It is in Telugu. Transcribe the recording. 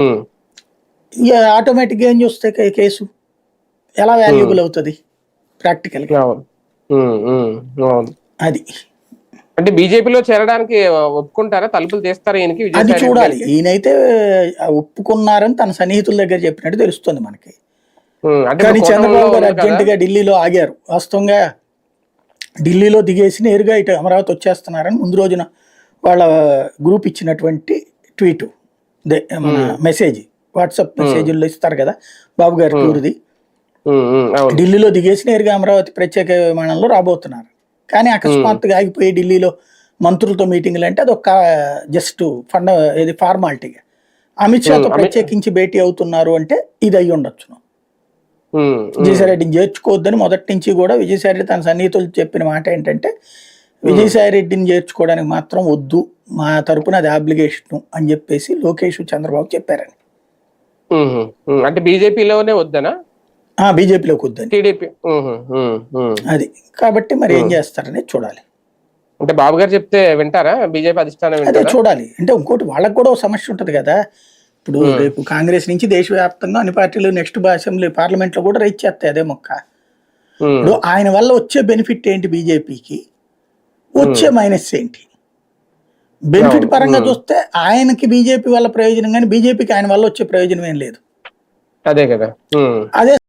ఉమ్, ఇక ఆటోమేటిక్గా ఏం చూస్తే కేసు ఎలా ఉమ్, వాల్యుబుల్ అవుతుంది ప్రాక్టికల్గా. అవును. అవును. అది అంటే బీజేపీలో చేరడానికి ఒప్పుకుంటారా? తలుపులు తీస్తారా ఈయనకి, అది విజయసాయి రెడ్డి చూడాలి. గారికి? ఈయనైతే ఒప్పుకున్నారని తన సన్నిహితుల దగ్గర చెప్పినట్టు తెలుస్తుంది మనకి. అంటే ఇప్పుడు కానీ కూటమిలో చంద్రబాబు గారు ఉంది కదా. అర్జెంటుగా ఢిల్లీలో ఆగారు. వాస్తవంగా ఢిల్లీలో దిగేసి నేరుగా ఇటు అమరావతి వచ్చేస్తున్నారని ముందు రోజున వాళ్ళ గ్రూప్ ఇచ్చినటువంటి ట్వీటు, మన ఉమ్, మెసేజ్, వాట్సాప్ ఉమ్, మెసేజ్లో ఇస్తారు కదా బాబు గారి ఉమ్, టూర్ది. అవును. ఢిల్లీలో దిగేసి నేరుగా అమరావతి ప్రత్యేక విమానంలో రాబోతున్నారు. కానీ ఉమ్, అకస్మాత్తుగా ఆగిపోయి ఢిల్లీలో మంత్రులతో మీటింగ్లు అంటే అదొక జస్ట్ ఇది ఫార్మాలిటీగా. అమిత్ షాతో అమిత్. ప్రత్యేకించి భేటీ అవుతున్నారు అంటే ఇది అయ్యి ఉండొచ్చును. ఉమ్, ఉమ్, విజయసాయిరెడ్డిని చేర్చుకోవద్దని మొదటి నుంచి కూడా విజయసాయిరెడ్డి తన సన్నిహితులు చెప్పిన మాట ఏంటంటే, ఉమ్, విజయసాయిరెడ్డిని చేర్చుకోవడానికి మాత్రం వద్దు, మా తరపున అది ఆబ్లిగేషన్ అని చెప్పేసి లోకేష్ చంద్రబాబు చెప్పారని. ఉమ్, అంటే బీజేపీలోనే వద్దనా? బీజేపీలోకి వద్దని. టీడీపీ. అది కాబట్టి మరి ఏం చేస్తారనేది చూడాలి. అంటే బాబు గారు చెప్తే వింటారా? బీజేపీ అధిష్టానం అదే వింటారా? చూడాలి. అంటే ఇంకోటి వాళ్ళకు కూడా ఒక సమస్య ఉంటుంది కదా. ఇప్పుడు ఉమ్, రేపు కాంగ్రెస్ నుంచి దేశవ్యాప్తంగా అన్ని పార్టీలు నెక్స్ట్ అసెంబ్లీ పార్లమెంట్లో కూడా రైట్ చేస్తాయి అదే మొక్క. ఉమ్, ఇప్పుడు ఆయన వల్ల వచ్చే బెనిఫిట్ ఏంటి బీజేపీకి, ఉమ్, వచ్చే మైనస్ ఏంటి? బెనిఫిట్ అవును. పరంగా చూస్తే ఆయనకి బీజేపీ వల్ల ప్రయోజనం, కానీ బీజేపీకి ఆయన వల్ల వచ్చే ప్రయోజనం ఏం లేదు. అదే కదా. అదే